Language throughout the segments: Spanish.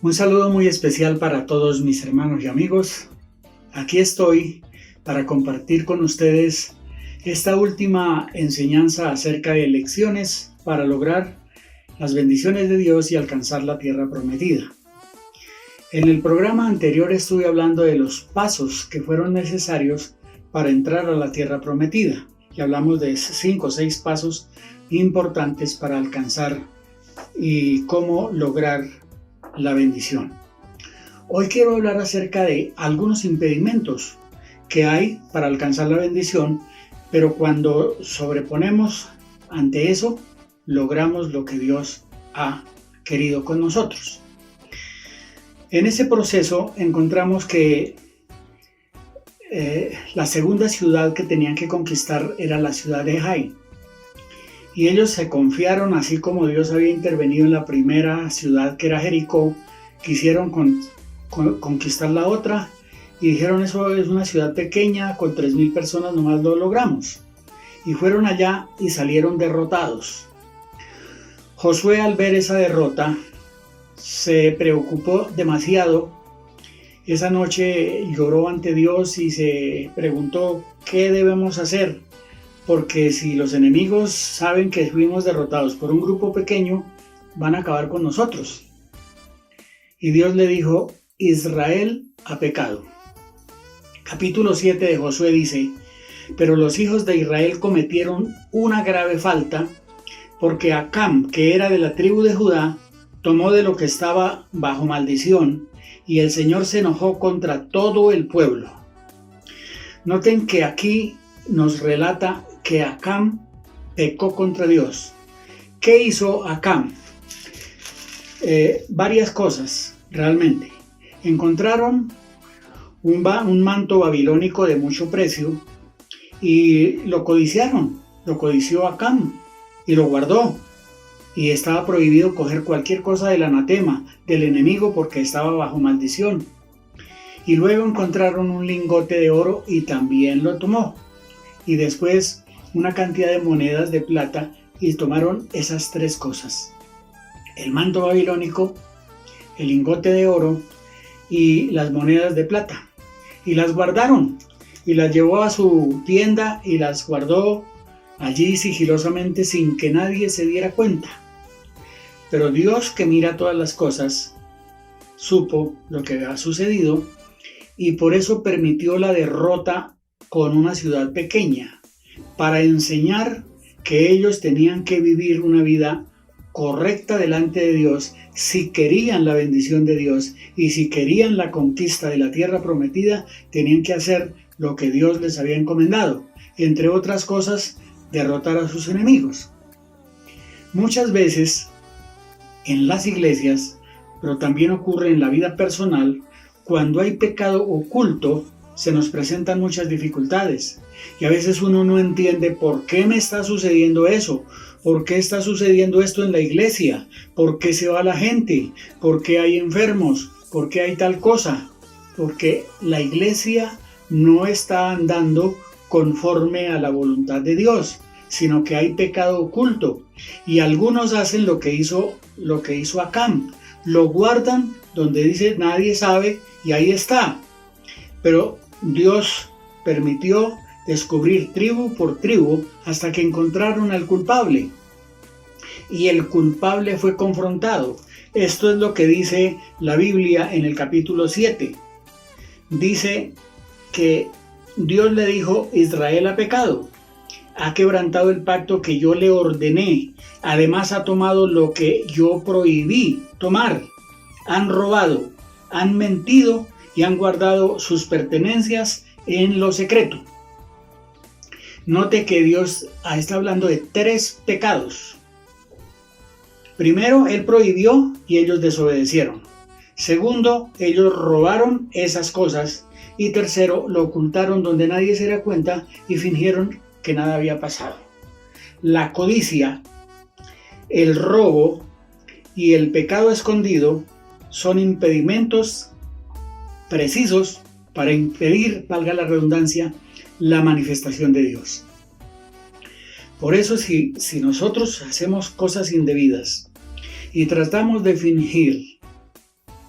Un saludo muy especial para todos mis hermanos y amigos. Aquí estoy para compartir con ustedes esta última enseñanza acerca de lecciones para lograr las bendiciones de Dios y alcanzar la tierra prometida. En el programa anterior estuve hablando de los pasos que fueron necesarios para entrar a la tierra prometida y hablamos de 5 o 6 pasos importantes para alcanzar y cómo lograr la bendición. Hoy quiero hablar acerca de algunos impedimentos que hay para alcanzar la bendición, pero cuando sobreponemos ante eso, logramos lo que Dios ha querido con nosotros. En ese proceso encontramos que la segunda ciudad que tenían que conquistar era la ciudad de Jai. Y ellos se confiaron, así como Dios había intervenido en la primera ciudad que era Jericó, quisieron conquistar la otra y dijeron: eso es una ciudad pequeña, con 3,000 personas nomás lo logramos. Y fueron allá y salieron derrotados. Josué, al ver esa derrota, se preocupó demasiado. Esa noche lloró ante Dios y se preguntó: ¿qué debemos hacer? Porque si los enemigos saben que fuimos derrotados por un grupo pequeño, van a acabar con nosotros. Y Dios le dijo: Israel ha pecado. Capítulo 7 de Josué dice: pero los hijos de Israel cometieron una grave falta, porque Acán, que era de la tribu de Judá, tomó de lo que estaba bajo maldición, y el Señor se enojó contra todo el pueblo. Noten que aquí nos relata que Acán pecó contra Dios. ¿Qué hizo Acán? Varias cosas, realmente. Encontraron un manto babilónico de mucho precio y lo codiciaron. Lo codició Acán y lo guardó. Y estaba prohibido coger cualquier cosa del anatema, del enemigo, porque estaba bajo maldición. Y luego encontraron un lingote de oro y también lo tomó. Y después una cantidad de monedas de plata, y tomaron esas 3 cosas: el manto babilónico, el lingote de oro y las monedas de plata, y las guardaron y las llevó a su tienda y las guardó allí sigilosamente sin que nadie se diera cuenta. Pero Dios, que mira todas las cosas, supo lo que había sucedido y por eso permitió la derrota con una ciudad pequeña, para enseñar que ellos tenían que vivir una vida correcta delante de Dios si querían la bendición de Dios, y si querían la conquista de la tierra prometida, tenían que hacer lo que Dios les había encomendado, entre otras cosas, derrotar a sus enemigos. Muchas veces en las iglesias, pero también ocurre en la vida personal, cuando hay pecado oculto, se nos presentan muchas dificultades. Y a veces uno no entiende por qué me está sucediendo eso, por qué está sucediendo esto en la iglesia, por qué se va la gente, por qué hay enfermos, por qué hay tal cosa. Porque la iglesia no está andando conforme a la voluntad de Dios, sino que hay pecado oculto. Y algunos hacen lo que hizo Acán, lo guardan donde dice nadie sabe y ahí está. Pero Dios permitió descubrir tribu por tribu hasta que encontraron al culpable. Y el culpable fue confrontado. Esto es lo que dice la Biblia en el capítulo 7. Dice que Dios le dijo: Israel ha pecado, ha quebrantado el pacto que yo le ordené, además ha tomado lo que yo prohibí tomar, han robado, han mentido y han guardado sus pertenencias en lo secreto. Note que Dios está hablando de 3 pecados. Primero, Él prohibió y ellos desobedecieron. Segundo, ellos robaron esas cosas. Y tercero, lo ocultaron donde nadie se diera cuenta y fingieron que nada había pasado. La codicia, el robo y el pecado escondido son impedimentos precisos para impedir, valga la redundancia, la manifestación de Dios. Por eso si nosotros hacemos cosas indebidas y tratamos de fingir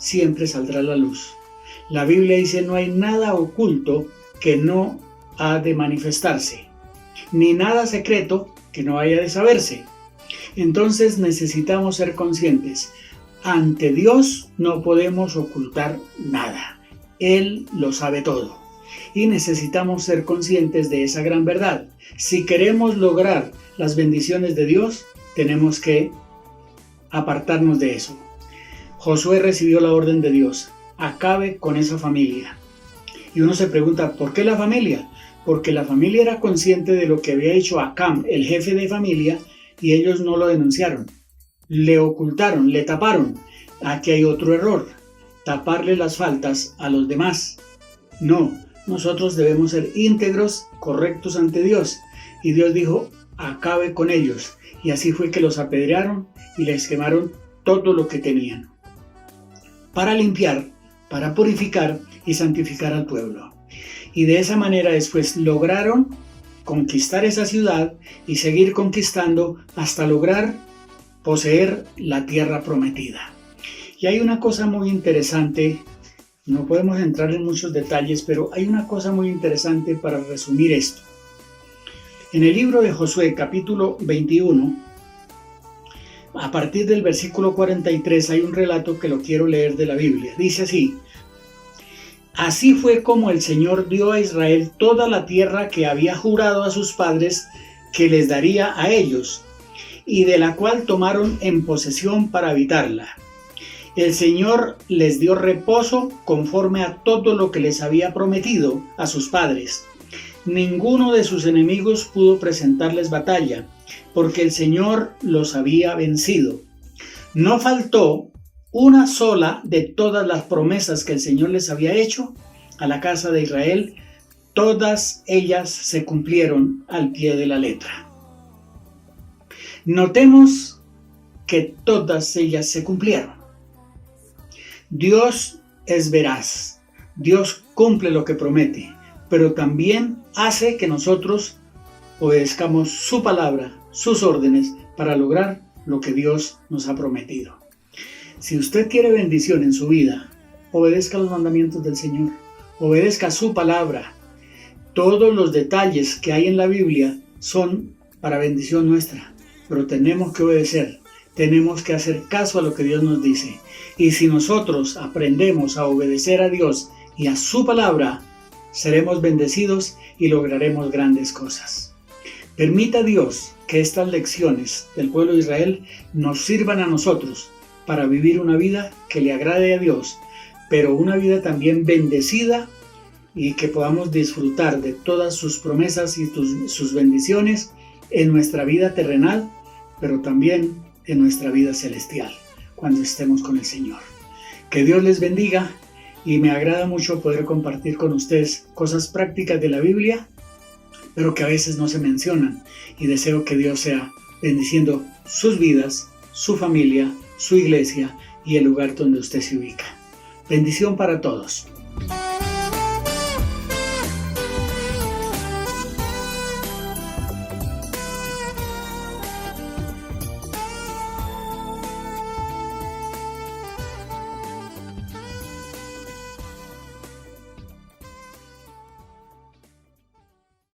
siempre saldrá a la luz. La Biblia dice: no hay nada oculto que no ha de manifestarse, ni nada secreto que no haya de saberse. Entonces necesitamos ser conscientes. Ante Dios no podemos ocultar nada. Él lo sabe todo. Y necesitamos ser conscientes de esa gran verdad. Si queremos lograr las bendiciones de Dios, tenemos que apartarnos de eso. Josué recibió la orden de Dios: acabe con esa familia. Y uno se pregunta, ¿por qué la familia? Porque la familia era consciente de lo que había hecho Acán, el jefe de familia, y ellos no lo denunciaron. Le ocultaron, le taparon. Aquí hay otro error: taparle las faltas a los demás. No, nosotros debemos ser íntegros, correctos ante Dios. Y Dios dijo: acabe con ellos. Y así fue que los apedrearon y les quemaron todo lo que tenían, para limpiar, para purificar y santificar al pueblo. Y de esa manera después lograron conquistar esa ciudad y seguir conquistando hasta lograr poseer la tierra prometida. Y hay una cosa muy interesante, no podemos entrar en muchos detalles, pero hay una cosa muy interesante para resumir esto. En el libro de Josué, capítulo 21, a partir del versículo 43, hay un relato que lo quiero leer de la Biblia. Dice así: así fue como el Señor dio a Israel toda la tierra que había jurado a sus padres que les daría a ellos, y de la cual tomaron en posesión para habitarla. El Señor les dio reposo conforme a todo lo que les había prometido a sus padres. Ninguno de sus enemigos pudo presentarles batalla, porque el Señor los había vencido. No faltó una sola de todas las promesas que el Señor les había hecho a la casa de Israel. Todas ellas se cumplieron al pie de la letra. Notemos que todas ellas se cumplieron. Dios es veraz. Dios cumple lo que promete, pero también hace que nosotros obedezcamos su palabra, sus órdenes, para lograr lo que Dios nos ha prometido. Si usted quiere bendición en su vida, obedezca los mandamientos del Señor, obedezca su palabra. Todos los detalles que hay en la Biblia son para bendición nuestra, pero tenemos que obedecer, tenemos que hacer caso a lo que Dios nos dice. Y si nosotros aprendemos a obedecer a Dios y a su palabra, seremos bendecidos y lograremos grandes cosas. Permita Dios que estas lecciones del pueblo de Israel nos sirvan a nosotros para vivir una vida que le agrade a Dios, pero una vida también bendecida, y que podamos disfrutar de todas sus promesas y sus bendiciones en nuestra vida terrenal, pero también en nuestra vida celestial, cuando estemos con el Señor. Que Dios les bendiga, y me agrada mucho poder compartir con ustedes cosas prácticas de la Biblia, pero que a veces no se mencionan, y deseo que Dios sea bendiciendo sus vidas, su familia, su iglesia y el lugar donde usted se ubica. Bendición para todos.